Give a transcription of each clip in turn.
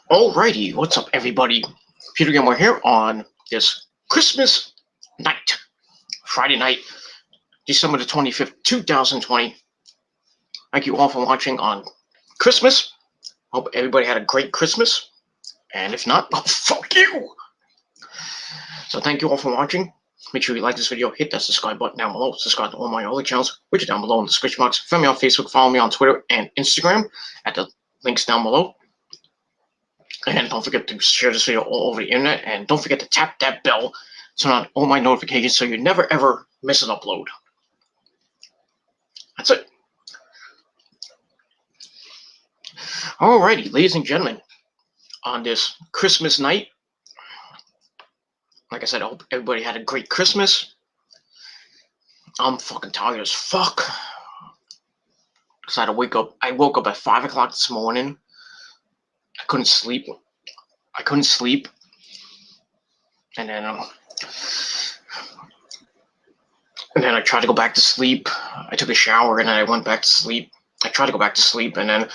Alrighty, what's up, everybody? Peter Gilmore here on this Christmas night, Friday night, December the 25th, 2020. Thank you all for watching on Christmas. Hope everybody had a great Christmas. And if not, well, fuck you! So thank you all for watching. Make sure you like this video, hit that subscribe button down below, subscribe to all my other channels, which are down below in the description box. Find me on Facebook, follow me on Twitter and Instagram at the links down below. And don't forget to share this video all over the internet. And don't forget to tap that bell, turn on all my notifications so you never ever miss an upload. That's it. Alrighty, ladies and gentlemen, on this Christmas night, like I said, I hope everybody had a great Christmas. I'm fucking tired as fuck. Because I had to wake up. I woke up at 5 o'clock this morning. I couldn't sleep. And then I tried to go back to sleep. I took a shower and then I went back to sleep. I tried to go back to sleep and then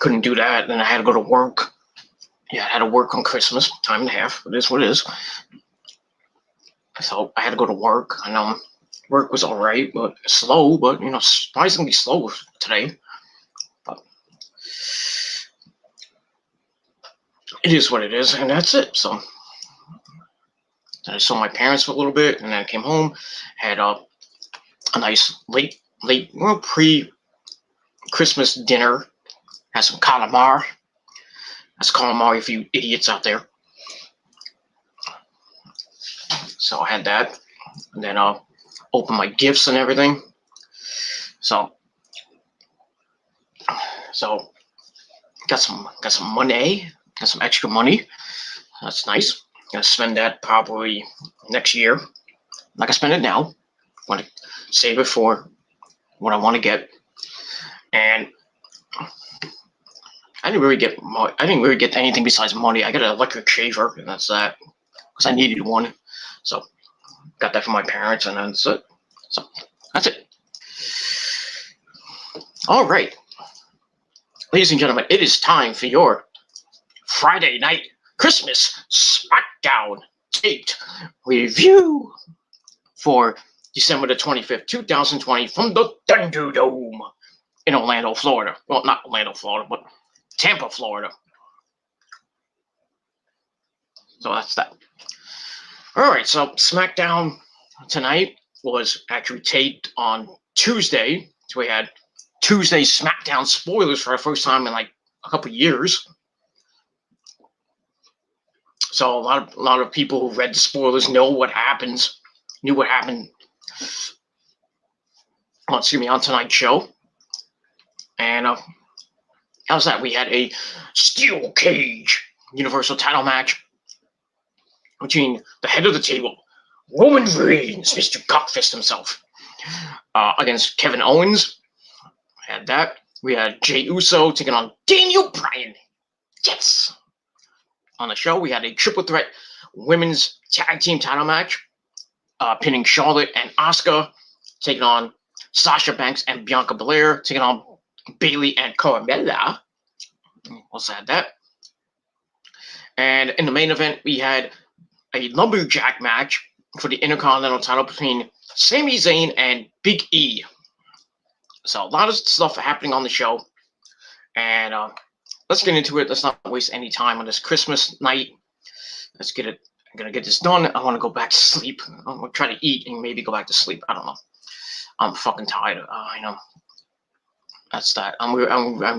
couldn't do that. And then I had to go to work. Yeah, I had to work on Christmas, time and a half. It is what it is. So I had to go to work, and work was all right, but slow. But surprisingly slow today. But it is what it is, and that's it. So then I saw my parents for a little bit, and then I came home, had a nice late, pre-Christmas dinner. Had some calamari. That's calamari for you idiots out there. So I had that, and then opened my gifts and everything. So got some money, got some extra money. That's nice. Gonna spend that probably next year. I'm not gonna spend it now. Want to save it for what I want to get. And I didn't really get anything besides money. I got an electric shaver, and that's that, because I needed one. So got that from my parents, and that's it. So that's it. All right, ladies and gentlemen, it is time for your Friday night Christmas Smackdown taped review for December the 25th, 2020, from the Thunderdome in Orlando, Florida. Well, not Orlando, Florida, but Tampa, Florida. So that's that. All right, so Smackdown tonight was actually taped on Tuesday. So we had Tuesday Smackdown spoilers for the first time in like a couple years. So a lot of people who read the spoilers knew what happened on tonight's show. And how's that? We had a steel cage Universal title match between the head of the table, Roman Reigns, Mr. Cockfist himself, against Kevin Owens. Had that. We had Jey Uso taking on Daniel Bryan. Yes. On the show, we had a triple threat women's tag team title match, pinning Charlotte and Asuka, taking on Sasha Banks and Bianca Belair, taking on Bayley and Carmella. Also had that. And in the main event, we had a lumberjack match for the Intercontinental title between Sami Zayn and Big E. So a lot of stuff happening on the show. And let's get into it. Let's not waste any time on this Christmas night. Let's get it. I'm going to get this done. I want to go back to sleep. I'm going to try to eat and maybe go back to sleep. I don't know. I'm fucking tired. I know. That's that. I'm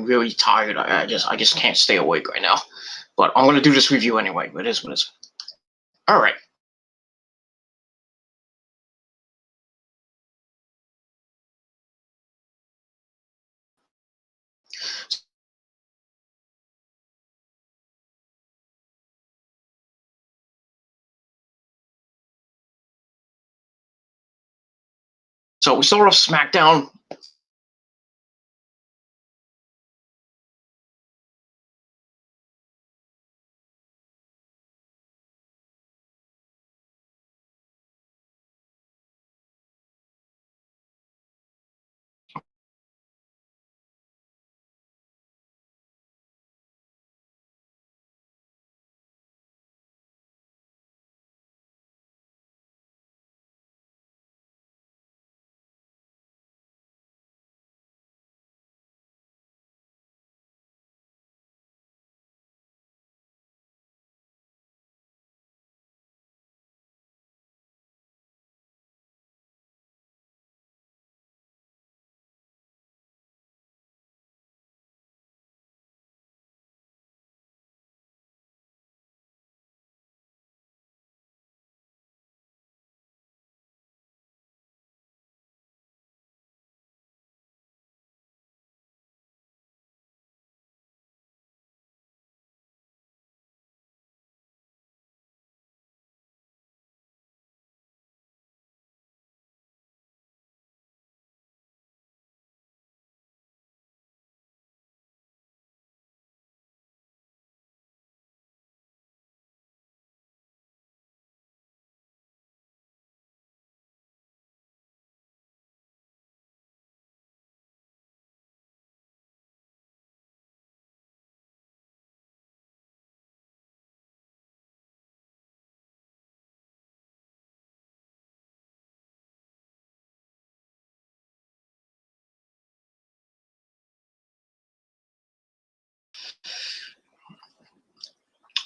really tired. I just can't stay awake right now. But I'm going to do this review anyway. It is what it is. All right. So we start off SmackDown.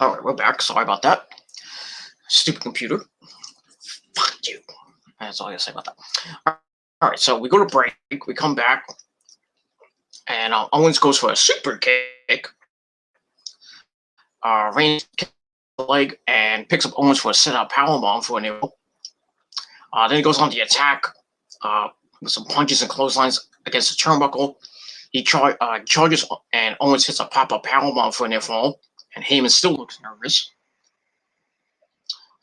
All right, we're back. Sorry about that. Stupid computer. Fuck you. That's all I gotta say about that. All right, so we go to break. We come back, and Owens goes for a super kick. Reigns kicks the leg and picks up Owens for a sit-out powerbomb for a near. Then he goes on the attack with some punches and clotheslines against the turnbuckle. He charges, and Owens hits a pop-up powerbomb for a near fall. And Heyman still looks nervous,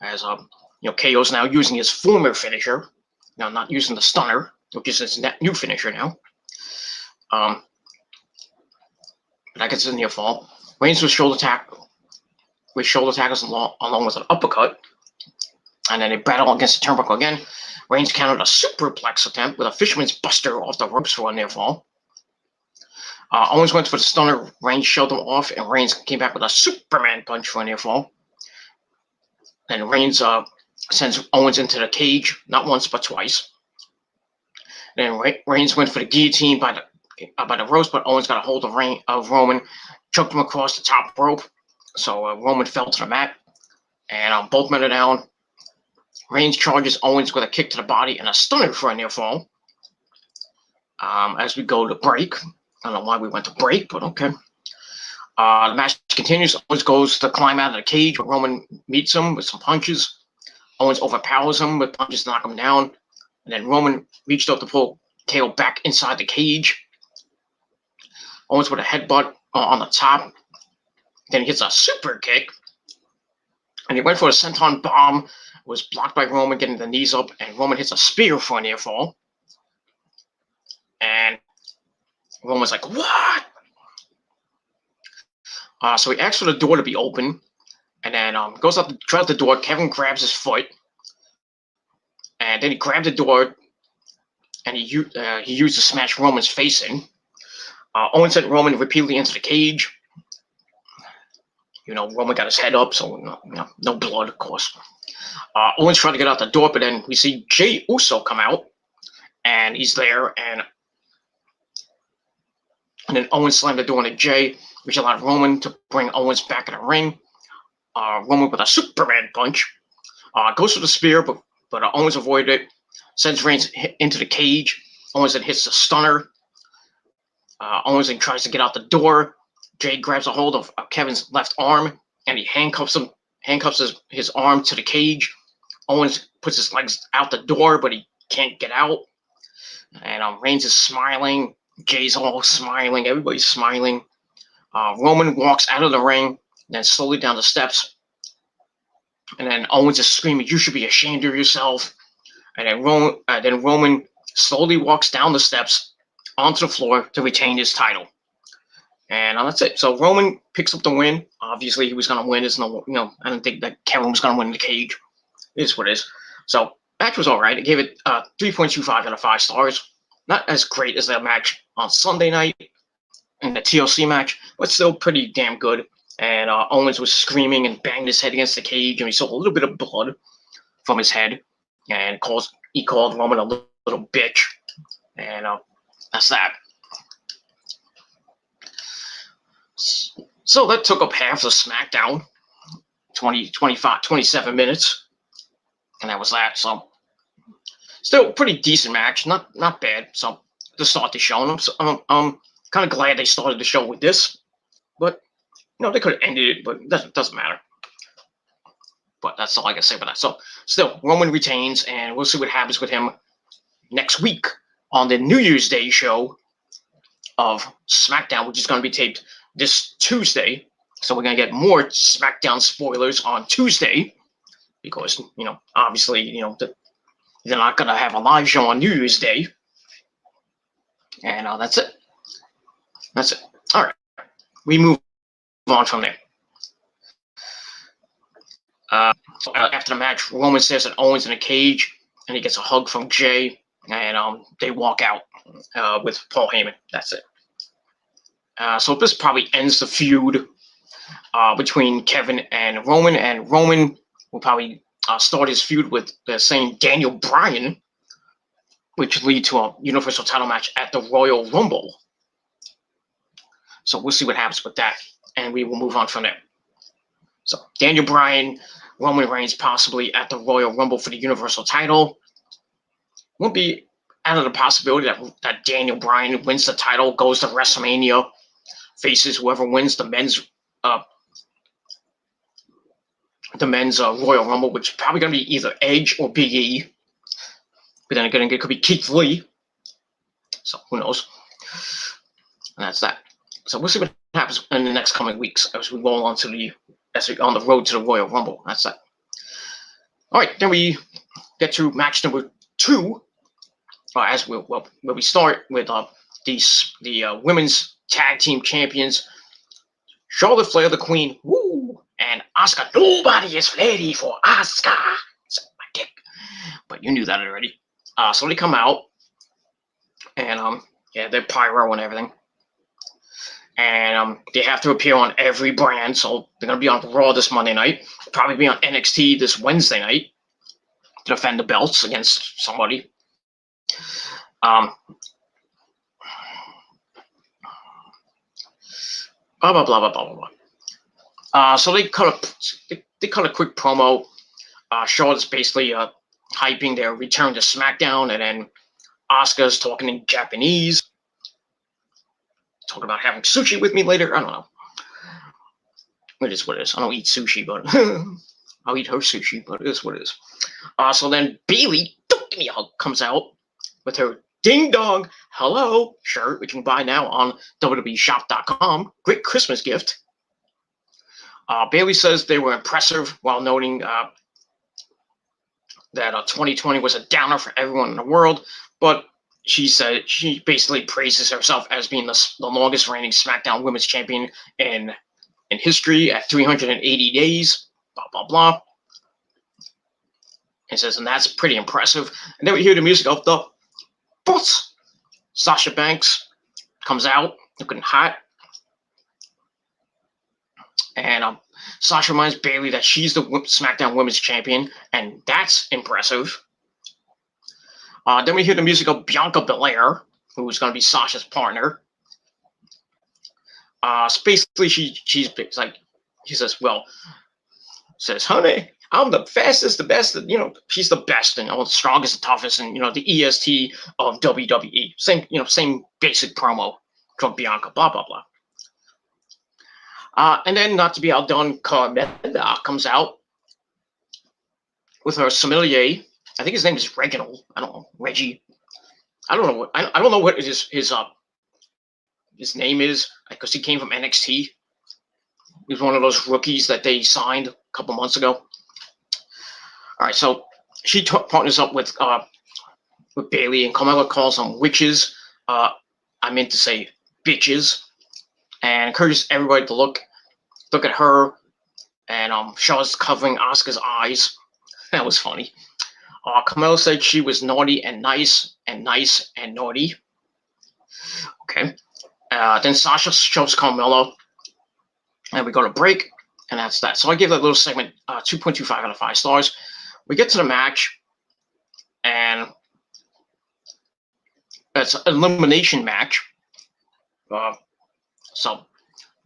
as KO's now using his former finisher, now not using the stunner, which is his new finisher now. But that gets in near fall. Reigns with shoulder tackles along with an uppercut, and then they battle against the turnbuckle again. Reigns countered a superplex attempt with a fisherman's buster off the ropes for a near fall. Owens went for the stunner. Reigns shoved him off, and Reigns came back with a Superman punch for a near fall. Then Reigns sends Owens into the cage, not once but twice. Then Reigns went for the guillotine by the ropes, but Owens got a hold of Roman, choked him across the top rope. So Roman fell to the mat, and both men are down. Reigns charges Owens with a kick to the body and a stunner for a near fall. As we go to break. I don't know why we went to break, but okay. The match continues. Owens goes to climb out of the cage, but Roman meets him with some punches. Owens overpowers him with punches to knock him down. And then Roman reached out to pull KO back inside the cage. Owens with a headbutt on the top. Then he hits a super kick. And he went for a senton bomb. Was blocked by Roman, getting the knees up. And Roman hits a spear for a near fall. And Roman's like, what? So he asks for the door to be open, and then goes up, tries the door. Kevin grabs his foot, and then he grabbed the door, and he used to smash Roman's face in. Owens sent Roman repeatedly into the cage. Roman got his head up, so no blood, of course. Owens tried to get out the door, but then we see Jey Uso come out, and he's there, and then Owens slammed the door into Jey, which allowed Roman to bring Owens back in the ring. Roman with a Superman punch. Goes for the spear, but Owens avoided it. Sends Reigns into the cage. Owens then hits the stunner. Owens then tries to get out the door. Jey grabs a hold of Kevin's left arm, and he handcuffs his arm to the cage. Owens puts his legs out the door, but he can't get out. And Reigns is smiling. Jay's all smiling. Everybody's smiling. Roman walks out of the ring, then slowly down the steps. And then Owens is screaming, "You should be ashamed of yourself." And then Roman slowly walks down the steps onto the floor to retain his title. And that's it. So Roman picks up the win. Obviously, he was going to win. I don't think that Kevin was going to win in the cage. It is what it is. So match was all right. I gave it 3.25 out of 5 stars. Not as great as that match on Sunday night in the TLC match, but still pretty damn good. And Owens was screaming and banged his head against the cage, and we saw a little bit of blood from his head. And he called Roman a little bitch. And that's that. So that took up half of Smackdown, 27 minutes. And that was that. So still pretty decent match, not bad. So to start the show, and I'm kind of glad they started the show with this, but they could have ended it, but it doesn't matter. But that's all I can say about that. So still, Roman retains, and we'll see what happens with him next week on the New Year's Day show of SmackDown, which is going to be taped this Tuesday. So we're going to get more SmackDown spoilers on Tuesday because obviously they're not going to have a live show on New Year's Day. And that's it. That's it. All right. We move on from there. So after the match, Roman says that Owens in a cage, and he gets a hug from Jey, and they walk out with Paul Heyman. That's it. So this probably ends the feud between Kevin and Roman will probably start his feud with the same Daniel Bryan, which lead to a Universal title match at the Royal Rumble. So we'll see what happens with that, and we will move on from there. So Daniel Bryan, Roman Reigns possibly at the Royal Rumble for the Universal title. Won't be out of the possibility that Daniel Bryan wins the title, goes to WrestleMania, faces whoever wins the men's Royal Rumble, which is probably going to be either Edge or Big E. But then again, it could be Keith Lee. So who knows? And that's that. So we'll see what happens in the next coming weeks as we roll on on the road to the Royal Rumble. That's that. All right, then we get to match number 2. Where we start with the women's tag team champions, Charlotte Flair, the Queen, woo, and Asuka. Nobody is ready for Asuka. My dick, but you knew that already. So they come out, and they're pyro and everything. And they have to appear on every brand, so they're going to be on Raw this Monday night, probably be on NXT this Wednesday night to defend the belts against somebody. Blah, blah, blah, blah, blah, blah. So they cut a quick promo. Charlotte's basically hyping their return to Smackdown, and then Asuka's talking in Japanese. Talking about having sushi with me later. I don't know. It is what it is. I don't eat sushi, but I'll eat her sushi, but it is what it is. So then Bayley comes out with her Ding Dong Hello shirt, which you can buy now on WWEshop.com. Great Christmas gift. Bayley says they were impressive while noting that 2020 was a downer for everyone in the world, but she said she basically praises herself as being the longest reigning SmackDown Women's Champion in history at 380 days, blah, blah, blah. And says, and that's pretty impressive. And then we hear the music of the Boss. Sasha Banks comes out looking hot. And Sasha reminds Bayley that she's the SmackDown Women's Champion, and that's impressive. Then we hear the music of Bianca Belair, who's going to be Sasha's partner. So basically, she says, honey, I'm the fastest, the best, she's the best and the strongest, the toughest, and the EST of WWE. Same basic promo from Bianca, blah, blah, blah. And then, not to be outdone, Carmella comes out with her sommelier. I think his name is Reginald. I don't know, Reggie. I don't know what his name is, because he came from NXT. He was one of those rookies that they signed a couple months ago. All right, so she partners up with Bayley, and Carmella calls them witches. I meant to say bitches, and encourages everybody to look at her. And Charlotte's covering Asuka's eyes. That was funny. Carmella said she was naughty and nice and naughty. Okay. Then Sasha shows Carmella, and we go to break, and that's that. So I give that little segment 2.25 out of 5 stars. We get to the match, and it's an elimination match. So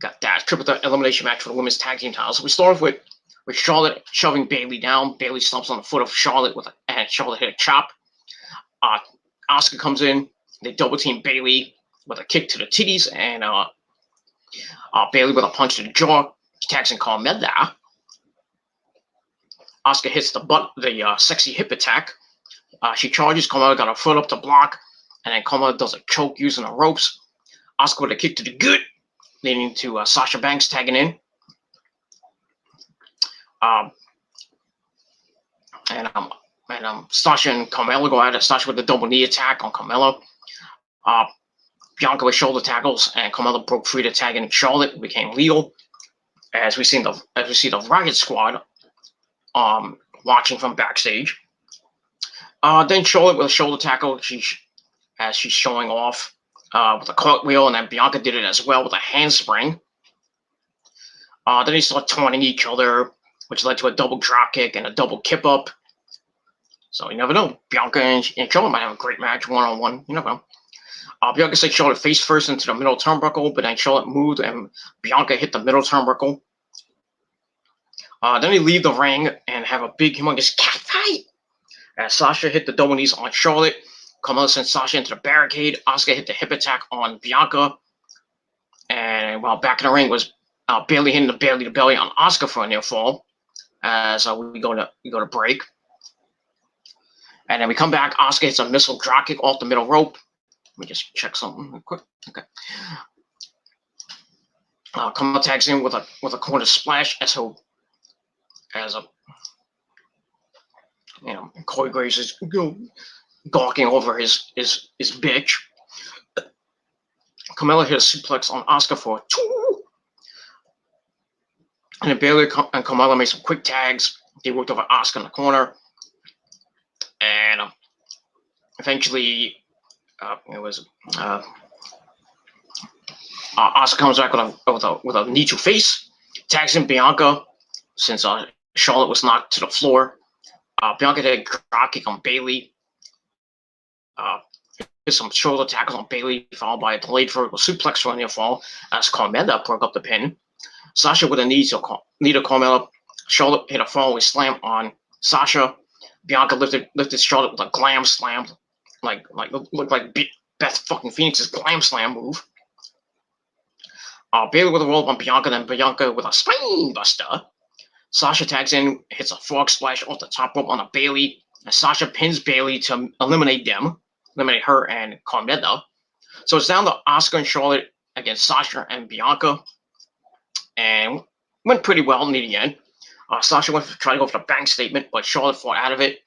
got that triple threat elimination match for the women's tag team titles. So we start off with Charlotte shoving Bayley down. Bayley stomps on the foot of Charlotte and Charlotte hit a chop. Asuka comes in. They double team Bayley with a kick to the titties, and Bayley with a punch to the jaw. Tags in Carmella. Asuka hits the sexy hip attack. She charges. Carmella got her foot up to block, and then Carmella does a choke using the ropes. Asuka with a kick to the gut, leading to Sasha Banks tagging in. Sasha and Carmella go at it. Sasha with the double knee attack on Carmella. Bianca with shoulder tackles, and Carmella broke free to tag in Charlotte and became legal. As we see the Riot Squad watching from backstage. Then Charlotte with a shoulder tackle, she's showing off with a cartwheel, and then Bianca did it as well with a handspring. Then they start taunting each other, which led to a double drop kick and a double kip up. So you never know. Bianca and Charlotte might have a great match one-on-one. You never know. Bianca said Charlotte face first into the middle turnbuckle, but then Charlotte moved and Bianca hit the middle turnbuckle. Then they leave the ring and have a big, humongous cat fight. As Sasha hit the double knees on Charlotte, Carmella sent Sasha into the barricade. Asuka hit the hip attack on Bianca. And while back in the ring was Bayley hitting the belly on Asuka for a near fall. As we go to break. And then we come back. Asuka hits a missile dropkick off the middle rope. Let me just check something real quick. Okay. Carmella tags in with a corner splash as Corey Graves is gawking over his bitch. Carmella hit a suplex on Asuka for 2. And then Bayley and Carmella made some quick tags. They worked over Asuka in the corner. And eventually, Asuka comes back with a knee to face. Tags in Bianca since Charlotte was knocked to the floor. Bianca did a drop kick on Bayley. Did some shoulder tackles on Bayley, followed by a delayed vertical suplex for a near fall as Carmella broke up the pin. Sasha with a knee to Carmella. Charlotte hit a fallaway slam on Sasha. Bianca lifted Charlotte with a glam slam, looked like Beth fucking Phoenix's glam slam move. Bayley with a roll up on Bianca, then Bianca with a spine buster. Sasha tags in, hits a frog splash off the top rope on a Bayley, and Sasha pins Bayley to eliminate her and Carmella. So it's down to Asuka and Charlotte against Sasha and Bianca, and went pretty well near the end. Sasha went to try to go for the bank statement, but Charlotte fought out of it.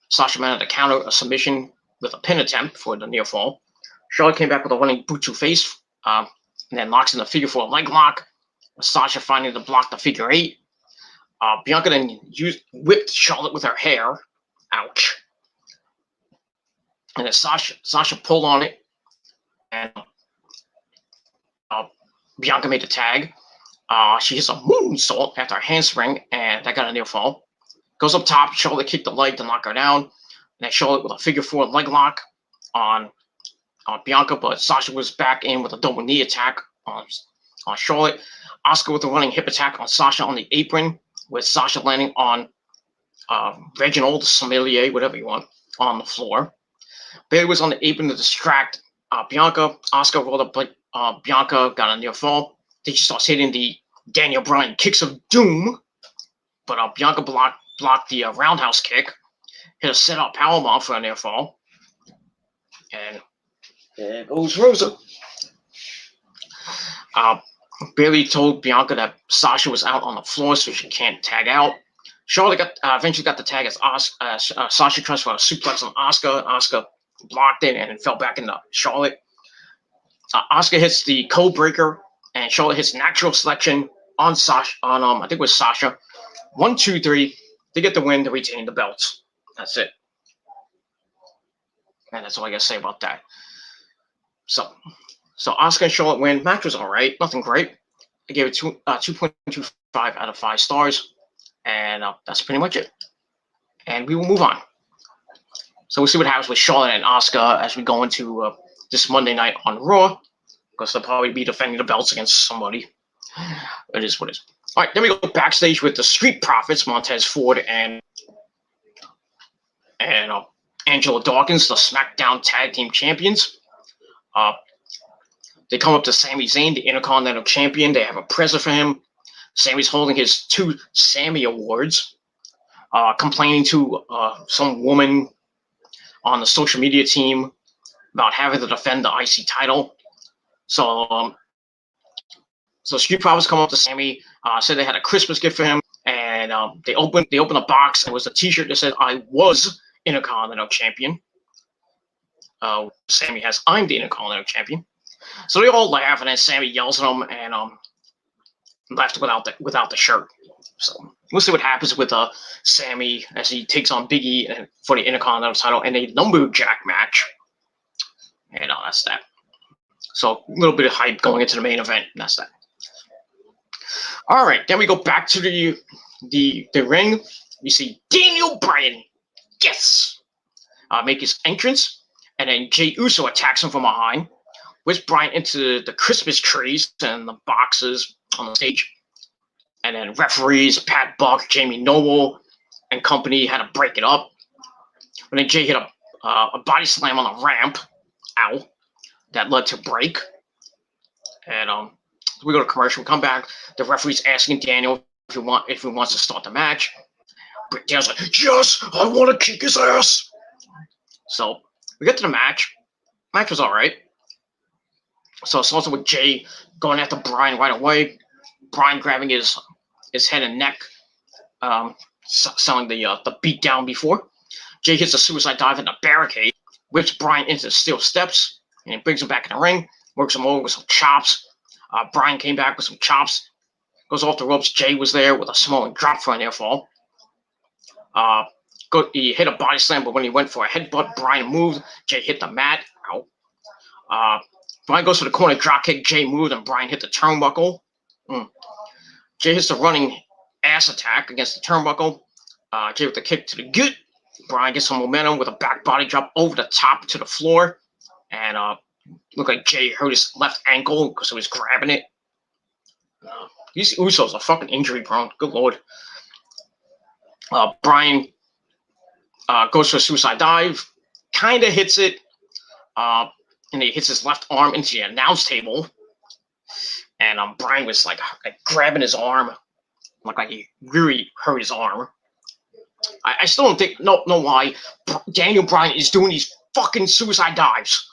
Sasha managed to counter a submission with a pin attempt for the near fall. Charlotte came back with a running boot to face, and then locks in the figure 4 leg lock. Sasha finding to block the figure 8. Bianca then whipped Charlotte with her hair. Ouch. And then Sasha pulled on it, and Bianca made the tag. She hits a moonsault after a handspring, and that got a near fall. Goes up top, Charlotte kicked the leg to knock her down. And then Charlotte with a figure 4 leg lock on Bianca, but Sasha was back in with a double knee attack on Charlotte. Asuka with a running hip attack on Sasha on the apron, with Sasha landing on Reginald Sommelier, whatever you want, on the floor. Bayley was on the apron to distract Bianca. Asuka rolled up Bianca, got a near fall. Then she starts hitting the Daniel Bryan kicks of doom, but Bianca blocked the roundhouse kick, hit a set-up powerbomb for a near fall, and there goes Rosa. Bayley told Bianca that Sasha was out on the floor, so she can't tag out. Charlotte eventually got the tag as Sasha tries for a suplex on Asuka. Asuka blocked it and fell back into Charlotte. Asuka hits the code breaker, and Charlotte hits natural selection on Sasha. I think it was Sasha. 1, 2, 3. They get the win to retain the belts. That's it. And that's all I gotta say about that. So Asuka and Charlotte win. Match was all right. Nothing great. I gave it 2.25 out of 5 stars. And that's pretty much it. And we will move on. So we'll see what happens with Charlotte and Asuka as we go into this Monday night on Raw. Because they'll probably be defending the belts against somebody. It is what it is. All right, then we go backstage with the Street Profits, Montez Ford and Angela Dawkins, the Smackdown Tag Team Champions. They come up to Sami Zayn, the Intercontinental Champion. They have a present for him. Sami's holding his 2 Sammy Awards, complaining to some woman on the social media team about having to defend the IC title. So Street Profits come up to Sami, said they had a Christmas gift for him, and they opened a box, and it was a T-shirt that said, "I was Intercontinental Champion." Sami has, "I'm the Intercontinental Champion." So they all laugh, and then Sami yells at them and left without the shirt. So we'll see what happens with Sami as he takes on Big E for the Intercontinental title in a lumberjack match. And that's that. So a little bit of hype going into the main event. And that's that. All right, then we go back to the ring. We see Daniel Bryan, yes, make his entrance, and then Jey Uso attacks him from behind, whips Bryan into the Christmas trees and the boxes on the stage. And then referees Pat Buck, Jamie Noble, and company had to break it up. And then Jay hit a body slam on the ramp. Ow. That led to break. And we go to commercial. We come back. The referee's asking Daniel if he wants to start the match. But Daniel's like, yes, I want to kick his ass. So we get to the match. Match was all right. So it starts with Jay going after Brian right away. Brian grabbing his head and neck, selling the beat down before. Jay hits a suicide dive in the barricade, whips Brian into the steel steps, and brings him back in the ring. Works him over with some chops. Brian came back with some chops. Goes off the ropes. Jay was there with a small drop for an air fall. He hit a body slam, but when he went for a headbutt, Brian moved. Jay hit the mat. Ow. Brian goes for the corner drop kick. Jay moved, and Brian hit the turnbuckle. Jay hits the running ass attack against the turnbuckle. Jay with the kick to the gut. Brian gets some momentum with a back body drop over the top to the floor. And looked like Jay hurt his left ankle because he was grabbing it. These Usos are fucking injury prone. Good lord. Brian goes for a suicide dive. Kind of hits it. And he hits his left arm into the announce table. And Brian was like grabbing his arm. Like he really hurt his arm. I still don't know why Daniel Bryan is doing these fucking suicide dives.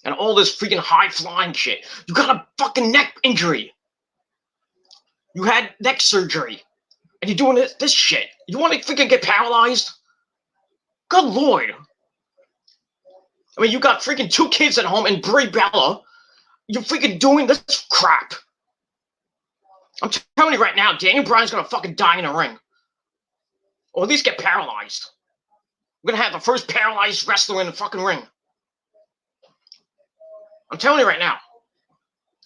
And all this freaking high flying shit. You got a fucking neck injury. You had neck surgery. And you're doing this shit. You want to freaking get paralyzed? Good lord. I mean, you got freaking 2 kids at home and Brie Bella. You're freaking doing this crap. I'm telling you right now, Daniel Bryan's gonna fucking die in a ring. Or at least get paralyzed. We're gonna have the first paralyzed wrestler in the fucking ring. I'm telling you right now.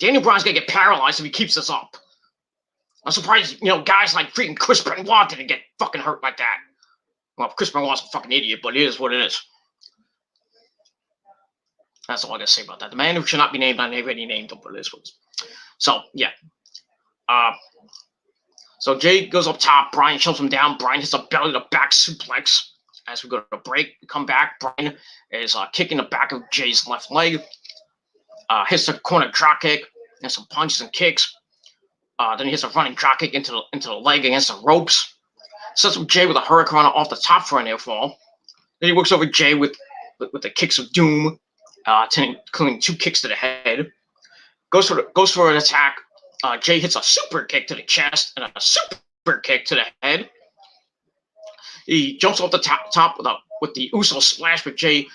Daniel Bryan's gonna get paralyzed if he keeps this up. I'm surprised, guys like freaking Chris Benoit didn't get fucking hurt like that. Well, Chris Benoit's a fucking idiot, but it is what it is. That's all I gotta say about that. The man who should not be named, I already named him, but it is what it is. So, yeah. So Jay goes up top. Brian shoves him down. Brian hits a belly-to-back suplex. As we go to break, we come back. Brian is kicking the back of Jay's left leg. Hits the corner drop kick and some punches and kicks. Then he hits a running drop kick into the leg against the ropes. Sets up Jay with a hurricane off the top for an air fall. Then he works over Jay with the kicks of doom, including 2 kicks to the head. Goes for an attack. Jay hits a super kick to the chest and a super kick to the head. He jumps off the top with the Uso splash, but Jay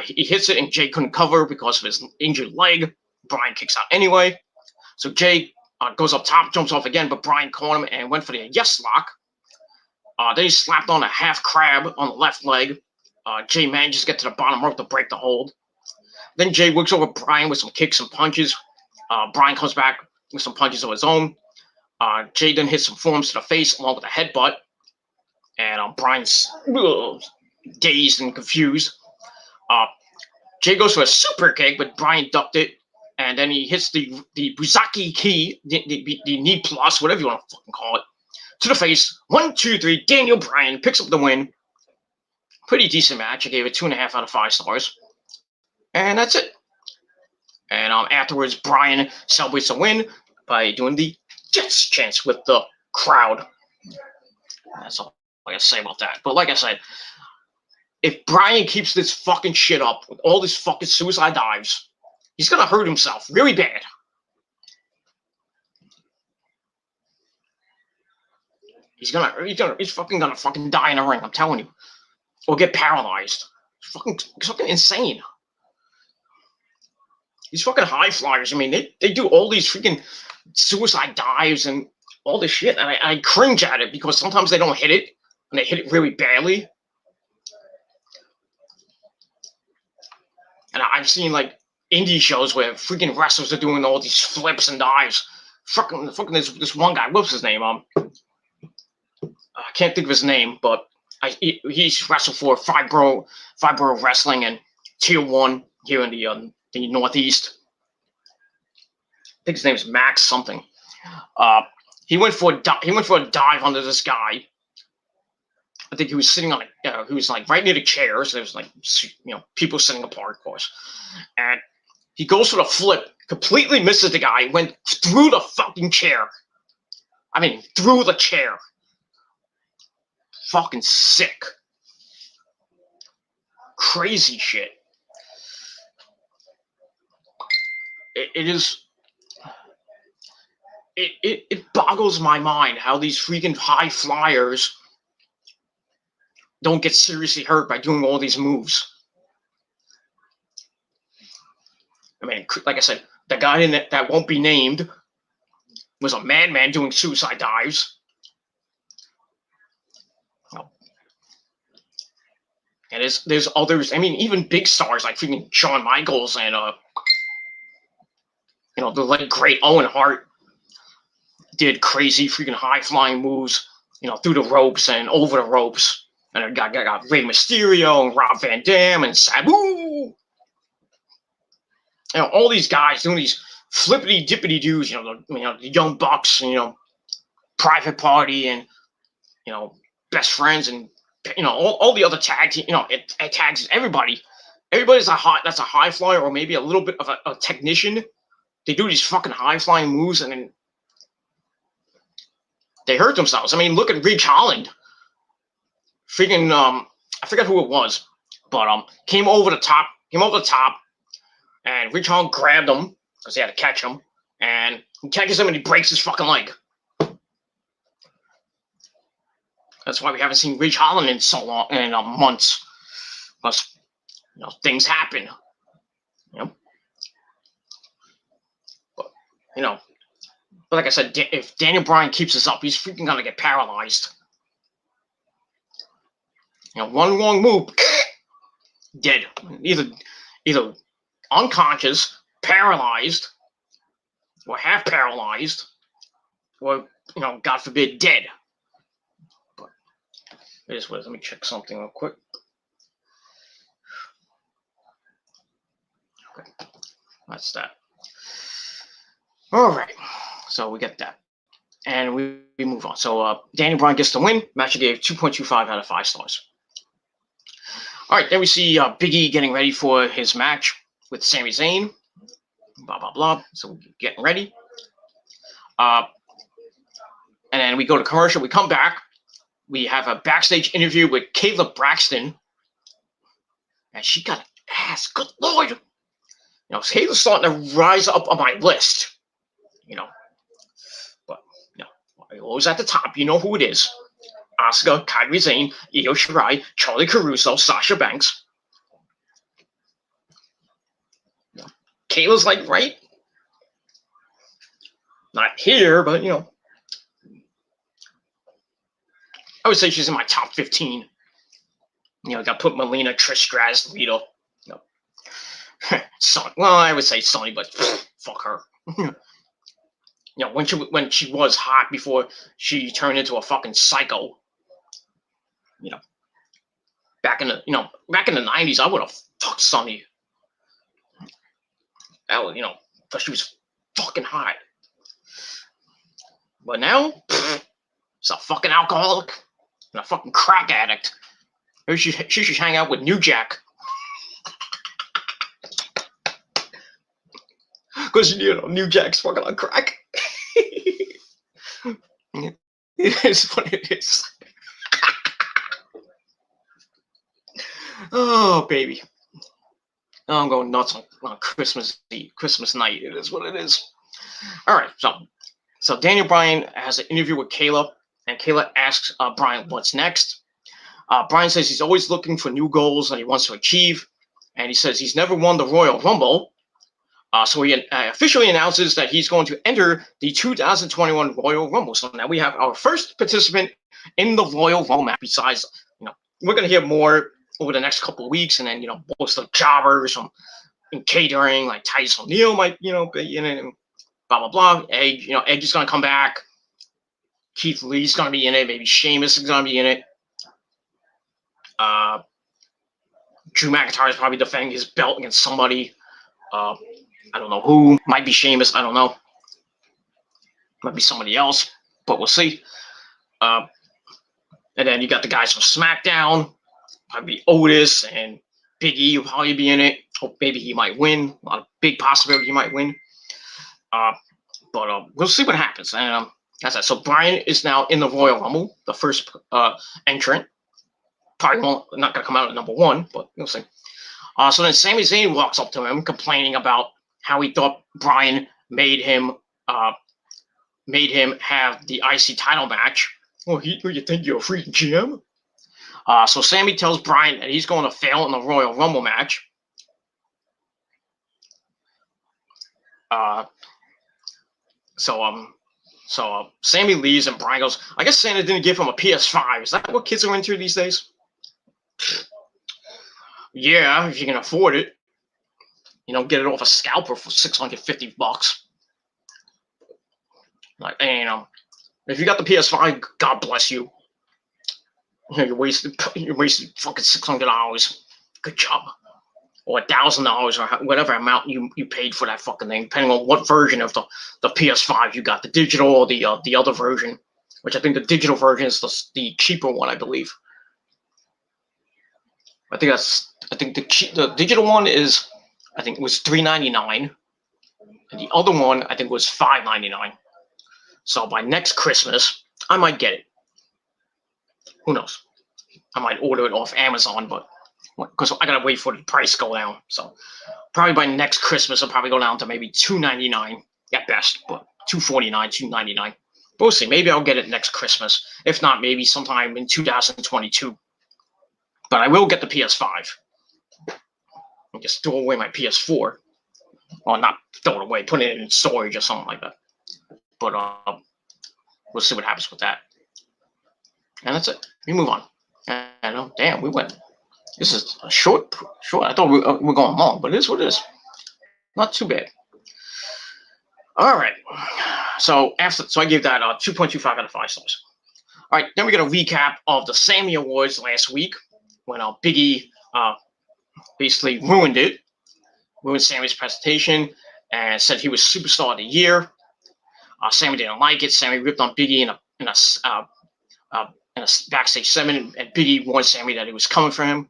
he hits it and Jay couldn't cover because of his injured leg. Brian kicks out anyway. So Jay goes up top, jumps off again, but Brian caught him and went for the yes lock. Then he slapped on a half crab on the left leg. Jay manages to get to the bottom rope to break the hold. Then Jay works over Brian with some kicks and punches. Brian comes back with some punches of his own. Jay then hits some forearms to the face along with a headbutt. And Brian's dazed and confused. Jay goes for a super kick, but Brian ducked it. And then he hits the Buzaki key, the knee plus, whatever you want to fucking call it, to the face. 1, 2, 3. Daniel Bryan picks up the win. Pretty decent match. I gave it 2.5 out of 5 stars. And that's it. And afterwards, Brian celebrates the win by doing the Jets chants with the crowd. That's all I gotta say about that. But like I said, if Brian keeps this fucking shit up with all these fucking suicide dives, he's gonna hurt himself really bad. He's fucking gonna fucking die in a ring. I'm telling you, or get paralyzed. It's fucking insane. These fucking high flyers. I mean, they do all these freaking suicide dives and all this shit, and I cringe at it because sometimes they don't hit it, and they hit it really badly. And I've seen like indie shows where freaking wrestlers are doing all these flips and dives. Fucking this one guy. What's his name? I can't think of his name, but he's wrestled for Fibro Wrestling and Tier 1 here in the Northeast. I think his name is Max something. he went for a dive under this guy. I think he was sitting on he was like right near the chairs. There was like people sitting apart, of course, and he goes for the flip, completely misses the guy, went through the fucking chair. I mean, through the chair. Fucking sick. Crazy shit. It is. It boggles my mind how these freaking high flyers don't get seriously hurt by doing all these moves. I mean, like I said, the guy in it that won't be named was a madman doing suicide dives. And there's others. I mean, even big stars like freaking Shawn Michaels and the late great Owen Hart did crazy freaking high flying moves, through the ropes and over the ropes. And I got Rey Mysterio and Rob Van Dam and Sabu. All these guys doing these flippity dippity doos. The Young Bucks and Private Party and Best Friends and all the other tags. It tags everybody. Everybody's that's a high flyer or maybe a little bit of a technician. They do these fucking high flying moves and then they hurt themselves. I mean, look at Ridge Holland. Freaking I forget who it was, but came over the top, and Ridge Holland grabbed him because he had to catch him, and he catches him and he breaks his fucking leg. That's why we haven't seen Ridge Holland in so long, in months, because things happen. But like I said, if Daniel Bryan keeps this up, he's freaking gonna get paralyzed. One wrong move, dead. Either unconscious, paralyzed, or half paralyzed, or God forbid, dead. But it is what it is. Let me check something real quick. Okay, that's that. All right, so we get that, and we move on. So Daniel Bryan gets the win. Match I gave 2.25 out of 5 stars. All right, then we see Big E getting ready for his match with Sami Zayn. Blah, blah, blah. So we're getting ready. And then we go to commercial. We come back. We have a backstage interview with Kayla Braxton. And she got an ass. Good Lord. Kayla's starting to rise up on my list. But, always at the top. You know who it is. Asuka, Kairi Sane, Io Shirai, Charlie Caruso, Sasha Banks. Kayla's like right. Not here, but I would say she's in my top 15. Got to put Melina, Trish Stratus, Lita. Son, well, I would say Sonny, but fuck her. When she was hot before she turned into a fucking psycho. Back in the 90s, I would have fucked Sonny. That was, because she was fucking hot. But now, she's a fucking alcoholic and a fucking crack addict. Maybe she should hang out with New Jack. Because, New Jack's fucking on crack. It is what it is. Oh, baby. I'm going nuts on Christmas night. It is what it is. All right, so Daniel Bryan has an interview with Kayla, and Kayla asks Bryan what's next. Bryan says he's always looking for new goals that he wants to achieve, and he says he's never won the Royal Rumble. So he officially announces that he's going to enter the 2021 Royal Rumble. So now we have our first participant in the Royal Rumble. Besides, we're going to hear more over the next couple of weeks, and then most of the jobbers from catering, like Titus O'Neil might be in it, and blah blah blah. Edge is going to come back. Keith Lee's going to be in it. Maybe Sheamus is going to be in it. Drew McIntyre is probably defending his belt against somebody. I don't know who. Might be Sheamus. I don't know. Might be somebody else. but we'll see. And then you got the guys from Smackdown, probably Otis and Big E will probably be in it. Or maybe he might win. A lot of big possibility he might win. But we'll see what happens. And that's that. So Bryan is now in the Royal Rumble, the first entrant. Probably not going to come out at number 1, but we'll see. So then Sami Zayn walks up to him, complaining about how he thought Bryan made him have the IC title match. Oh, you think you're a freaking GM? So Sami tells Bryan that he's going to fail in the Royal Rumble match. So Sami leaves and Bryan goes, I guess Santa didn't give him a PS5. Is that what kids are into these days? Yeah, if you can afford it. Get it off a scalper for $650. If you got the PS5, God bless you. You wasted fucking $600. Good job. Or $1,000 or whatever amount you paid for that fucking thing, depending on what version of the PS5 you got, the digital or the other version, which I think the digital version is the cheaper one, I believe. I think the digital one is, I think it was $399, and the other one I think was $599. So by next Christmas, I might get it. Who knows? I might order it off Amazon, but because I gotta wait for the price to go down. So probably by next Christmas, it'll probably go down to maybe $299 at best, but $249, $299. We'll see. Maybe I'll get it next Christmas. If not, maybe sometime in 2022. But I will get the PS5. And just throw away my PS4. Well, not throw it away, put it in storage or something like that. But we'll see what happens with that. And that's it. We move on. And damn, we went. This is a short. I thought we were going long, but it is what it is. Not too bad. All right. So I gave that 2.25 out of 5 stars. All right. Then we're gonna recap of the Sammy Awards last week when Big E basically ruined Sammy's presentation and said he was Superstar of the Year. Sammy didn't like it. Sammy ripped on Big E in a backstage segment, and Big E warned Sammy that he was coming for him.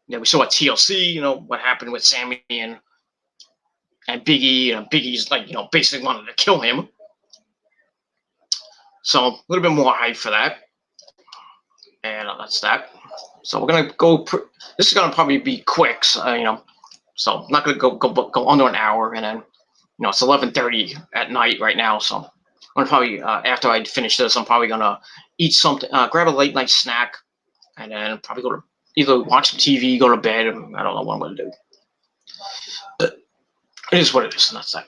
Then we saw at TLC, what happened with Sammy and Big E, and Big E's basically wanted to kill him. So a little bit more hype for that, and that's that. So we're gonna go. This is gonna probably be quick, so I'm not gonna go under an hour, and then it's 11:30 at night right now, so I'm gonna probably after I finish this, I'm probably gonna eat something, grab a late night snack, and then probably go to either watch some TV, go to bed. I don't know what I'm gonna do. But it is what it is, and that's that.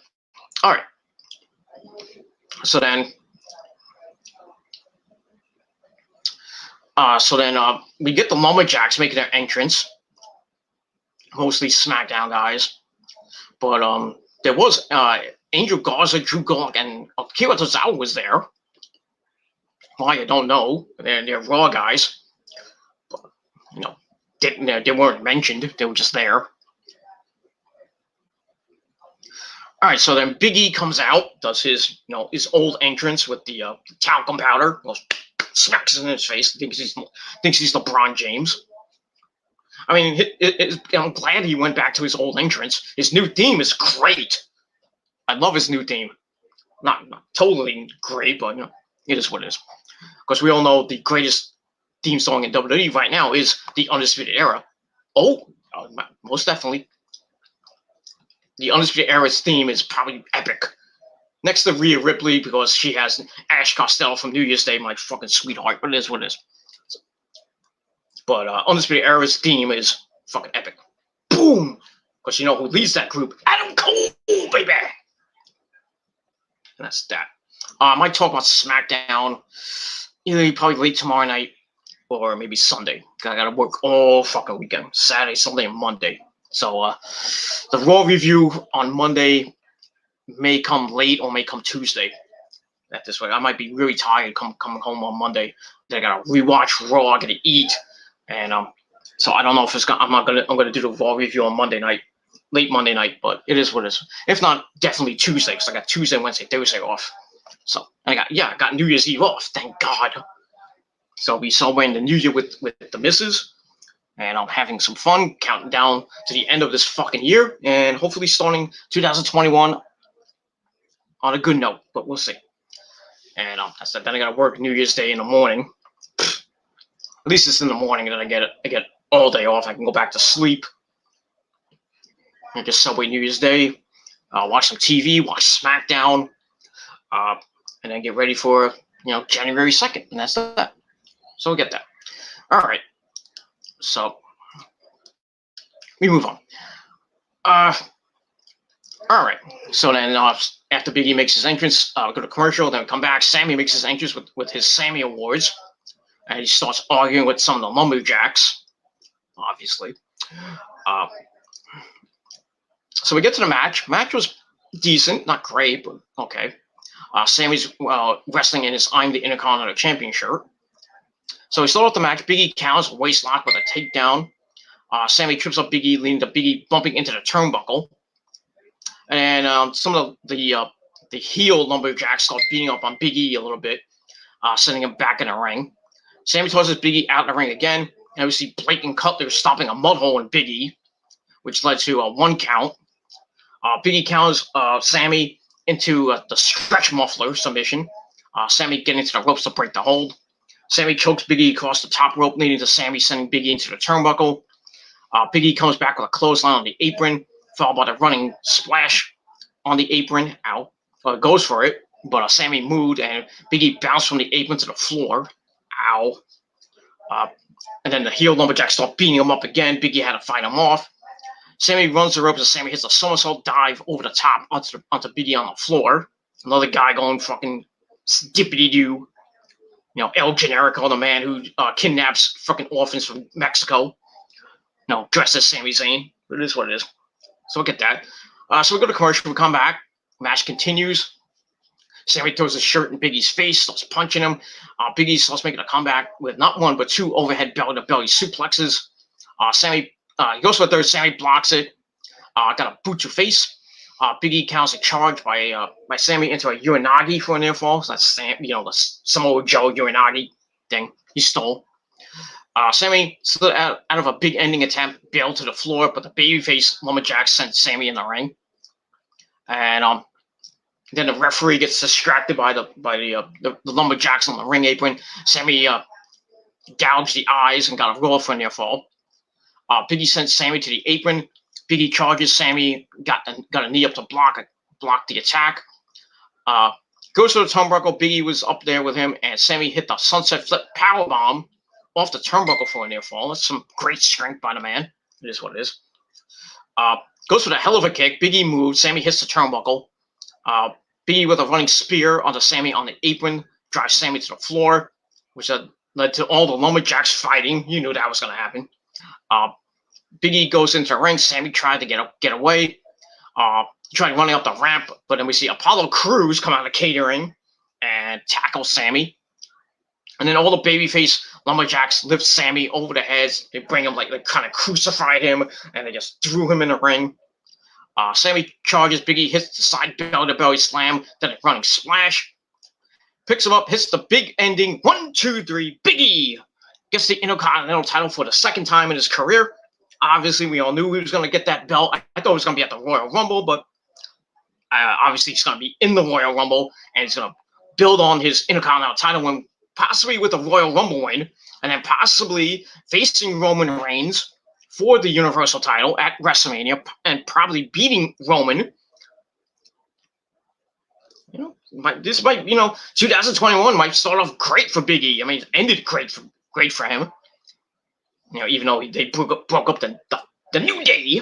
All right. So then we get the Lumberjacks making their entrance, mostly SmackDown guys, but there was Angel Garza, Drew Gulak, and Akira Tozawa was there. Why, I don't know. They're Raw guys, but they weren't mentioned. They were just there. All right, so then Big E comes out, does his old entrance with the talcum powder. Smacks it in his face. Thinks he's LeBron James. I mean, I'm glad he went back to his old entrance. His new theme is great. I love his new theme. Not totally great, but it is what it is. Because we all know the greatest theme song in WWE right now is the Undisputed Era. Most definitely. The Undisputed Era's theme is probably epic. Next to Rhea Ripley, because she has Ash Costello from New Year's Day, my fucking sweetheart. But it is what it is. But Undisputed Era's theme is fucking epic. Boom! Because you know who leads that group? Adam Cole, baby! And that's that. I might talk about SmackDown either probably late tomorrow night or maybe Sunday. I gotta work all fucking weekend. Saturday, Sunday, and Monday. So the Raw review on Monday may come late or may come Tuesday. That this way, I might be really tired coming home on Monday. Then I gotta rewatch Raw. I gotta eat, and so I don't know if I'm gonna do the Raw review on Monday night, late Monday night. But it is what it is. If not, definitely Tuesday, because I got Tuesday, Wednesday, Thursday off. So I got New Year's Eve off, thank God. So we celebrating the New Year with the missus, and I'm having some fun, counting down to the end of this fucking year, and hopefully starting 2021 on a good note. But we'll see. And I said, then I gotta work New Year's Day in the morning. At least it's in the morning that I get all day off. I can go back to sleep and just celebrate New Year's Day, watch some TV, watch Smackdown, and then get ready for January 2nd, and that's that. So we'll get that. All right. So we move on. All right. So then after Big E makes his entrance, go to commercial. Then we come back. Sammy makes his entrance with his Sammy Awards, and he starts arguing with some of the lumberjacks, obviously. So we get to the match. Match was decent, not great, but okay. Sammy's wrestling in his I'm the Intercontinental Champion shirt. So we start off the match. Big E counters a waist lock with a takedown. Sammy trips up Big E, leading to Big E bumping into the turnbuckle. And some of the heel lumberjacks start beating up on Big E a little bit, sending him back in the ring. Sammy tosses Big E out in the ring again, and we see Blake and Cutler stopping a mud hole in Big E, which led to a 1 count. Big E counters Sammy into the stretch muffler submission. Sammy getting into the ropes to break the hold. Sammy chokes Big E across the top rope, leading to Sammy sending Big E into the turnbuckle. Big E comes back with a clothesline on the apron, followed by the running splash on the apron. Ow. Goes for it, but Sammy moved, and Big E bounced from the apron to the floor. Ow. And then the heel lumberjacks start beating him up again. Big E had to fight him off. Sammy runs the ropes, and Sammy hits a somersault dive over the top onto Big E on the floor. Another guy going fucking skippity-doo. El Generico, the man who kidnaps fucking orphans from Mexico. Dressed as Sami Zayn. It is what it is. So we'll get that. So we go to commercial. We come back. Match continues. Sammy throws his shirt in Big E's face, starts punching him. Big E starts making a comeback with not one, but 2 overhead belly-to-belly suplexes. Sammy he goes for a third. Sammy blocks it. Got a boot to face. Big E counts a charge by Sammy into a Uranagi for a near fall. So that's the Samoa Joe Uranagi thing he stole. Sammy slid out of a big ending attempt, bailed to the floor, but the babyface lumberjack sent Sammy in the ring. And then the referee gets distracted by the lumberjacks on the ring apron. Sammy gouged the eyes and got a roll for a near fall. Big E sent Sammy to the apron. Big E charges Sammy, got a knee up to block the attack. Goes to the turnbuckle. Big E was up there with him, and Sammy hit the sunset flip powerbomb off the turnbuckle for a near fall. That's some great strength by the man. It is what it is. Goes for the hell of a kick. Big E moves. Sammy hits the turnbuckle. Big E with a running spear onto Sammy on the apron, drives Sammy to the floor, which led to all the lumberjacks fighting. You knew that was going to happen. Big E goes into the ring. Sammy tried to get away. He tried running up the ramp, but then we see Apollo Crews come out of catering and tackle Sammy. And then all the babyface lumberjacks lift Sammy over the heads. They bring him, they kind of crucified him, and they just threw him in the ring. Sammy charges Big E, hits the side belly-to-belly slam, then a running splash. Picks him up, hits the big ending. 1, 2, 3. Big E gets the Intercontinental title for the 2nd time in his career. Obviously, we all knew he was going to get that belt. I thought it was going to be at the Royal Rumble, but obviously he's going to be in the Royal Rumble, and he's going to build on his Intercontinental title win, possibly with a Royal Rumble win, and then possibly facing Roman Reigns for the Universal title at WrestleMania, and probably beating Roman. 2021 might start off great for Big E. I mean, it ended great for him. Even though they broke up the New Day.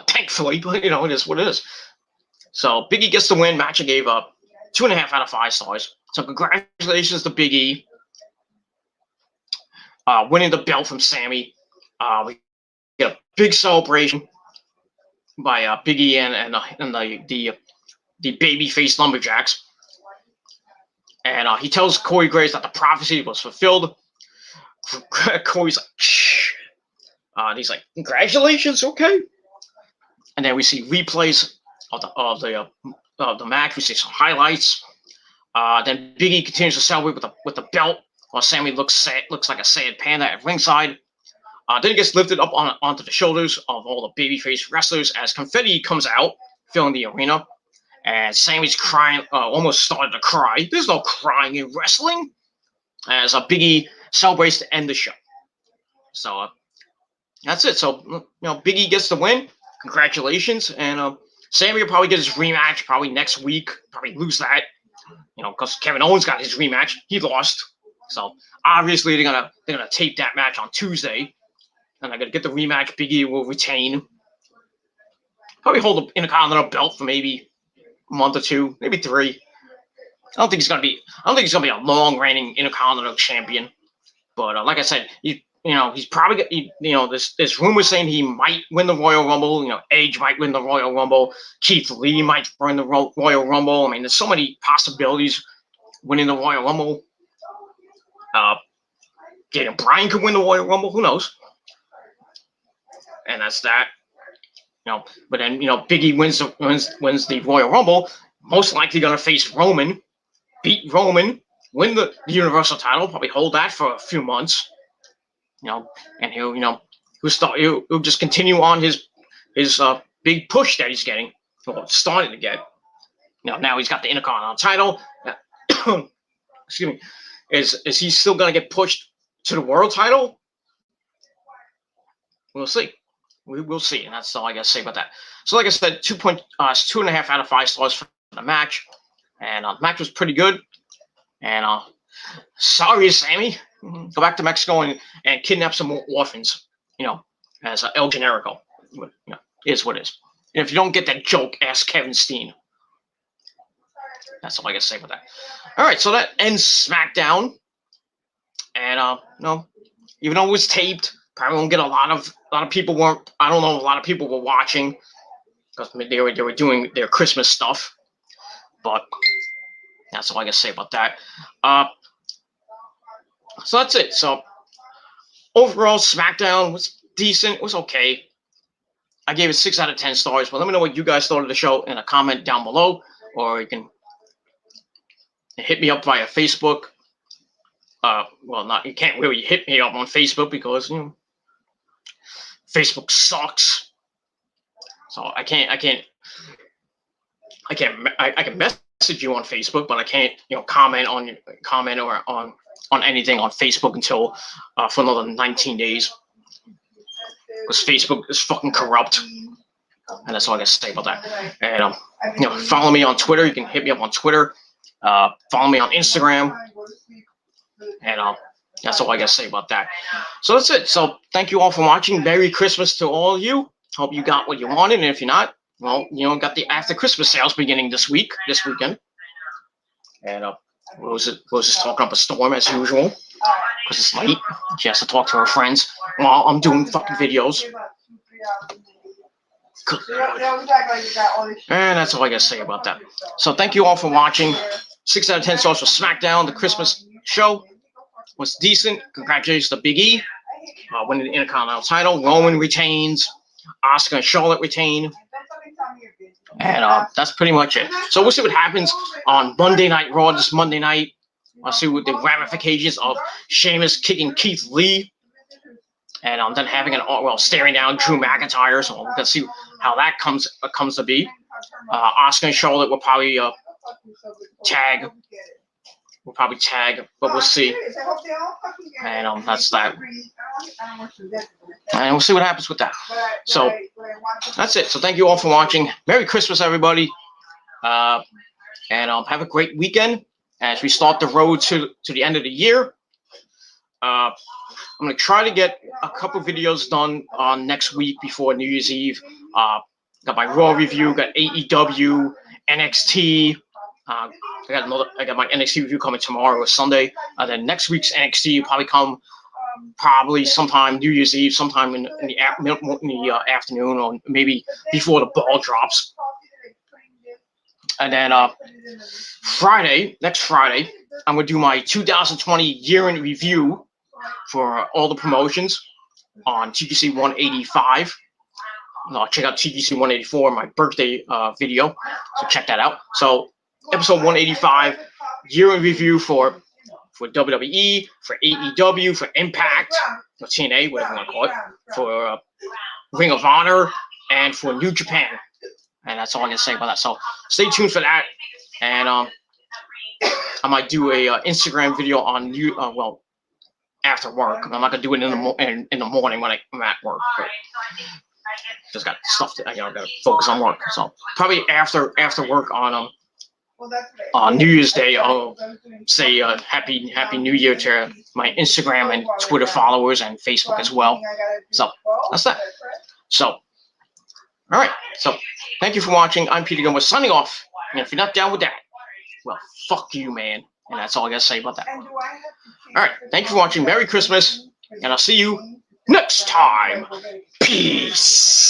Thankfully, but it is what it is. So Big E gets the win. Match I gave up 2.5 out of 5 stars. So congratulations to Big E. Winning the belt from Sammy. We get a big celebration by Big E and the babyface lumberjacks. And he tells Corey Graves that the prophecy was fulfilled. Corey's like, shh. And he's like, congratulations, okay. And then we see replays of the match. We see some highlights. Then Big E continues to celebrate with the belt, while Sammy looks like a sad panda at ringside. Then it gets lifted up onto the shoulders of all the babyface wrestlers as confetti comes out, filling the arena. And Sammy's crying, almost started to cry. There's no crying in wrestling. As Big E celebrates to end the show. So that's it. So Big E gets the win. Congratulations. And Sammy will probably get his rematch probably next week. Probably lose that. Because Kevin Owens got his rematch. He lost. So obviously they're gonna tape that match on Tuesday. And they're gonna get the rematch. Big E will retain. Probably hold the Intercontinental belt for maybe a month or two, maybe 3. I don't think he's gonna be a long reigning Intercontinental champion. But like I said, he's probably there's rumors saying he might win the Royal Rumble. Edge might win the Royal Rumble. Keith Lee might win the Royal Rumble. I mean, there's so many possibilities winning the Royal Rumble. Daniel Bryan could win the Royal Rumble. Who knows? And that's that. But then Big E wins the Royal Rumble. Most likely gonna face Roman, beat Roman, win the Universal title, probably hold that for a few months. And he'll just continue on his big push that he's getting, or starting to get. Now he's got the Intercontinental title. Excuse me. Is he still gonna get pushed to the world title? We'll see. We will see, and that's all I gotta say about that. So, like I said, 2.5 out of 5 stars for the match, and the match was pretty good. And sorry, Sammy, go back to Mexico and kidnap some more orphans. As El Generico, is what it is. And if you don't get that joke, ask Kevin Steen. That's all I gotta say about that. All right, so that ends SmackDown, and even though it was taped. Probably won't get a lot of people weren't. I don't know. A lot of people were watching because they were doing their Christmas stuff. But that's all I gotta say about that. So that's it. So overall, SmackDown was decent. It was okay. I gave it 6 out of 10 stars. But let me know what you guys thought of the show in a comment down below, or you can hit me up via Facebook. You can't really hit me up on Facebook because Facebook sucks. So I can message you on Facebook, but I can't comment or on anything on Facebook until for another 19 days. Because Facebook is fucking corrupt. And that's all I got to say about that. And follow me on Twitter. You can hit me up on Twitter. Follow me on Instagram. And that's all I got to say about that. So that's it. So thank you all for watching. Merry Christmas to all of you. Hope you got what you wanted. And if you're not, well, got the after Christmas sales beginning this weekend. And Rose is talking up a storm as usual because it's late. She has to talk to her friends while I'm doing fucking videos. Good Lord. And that's all I got to say about that. So thank you all for watching. 6 out of 10 stars for SmackDown. The Christmas show was decent. Congratulations to Big E winning the Intercontinental title. Roman retains. Asuka and Charlotte retain. And that's pretty much it. So we'll see what happens on Monday Night Raw this Monday night. I'll see what the ramifications of Sheamus kicking Keith Lee. And then having staring down Drew McIntyre. So we're going to see how that comes to be. Asuka and Charlotte will probably tag. But we'll see. And that's that. And we'll see what happens with that. So that's it. So thank you all for watching. Merry Christmas, everybody. And have a great weekend as we start the road to the end of the year. I'm going to try to get a couple videos done on next week before New Year's Eve. Got my Raw review, got AEW, NXT. I got my NXT review coming tomorrow or Sunday. Then next week's NXT will probably come sometime New Year's Eve, sometime in the afternoon, or maybe before the ball drops. And then next Friday, I'm going to do my 2020 year-end review for all the promotions on TGC 185. check out TGC 184, my birthday video. So check that out. So episode 185, year in review for WWE, for AEW, for Impact, for TNA, whatever you want to call it, for Ring of Honor, and for New Japan. And that's all I can say about that. So stay tuned for that. And I might do a Instagram video on after work. I'm not gonna do it in the morning when I'm at work. But just got stuff to gotta focus on work. So probably after work on New Year's Day, I'll say happy New Year to my Instagram and Twitter followers and Facebook as well. So that's that. So all right. So thank you for watching. I'm Peter Gilmore signing off. And if you're not down with that, well, fuck you, man. And that's all I gotta say about that. All right. Thank you for watching. Merry Christmas, and I'll see you next time. Peace.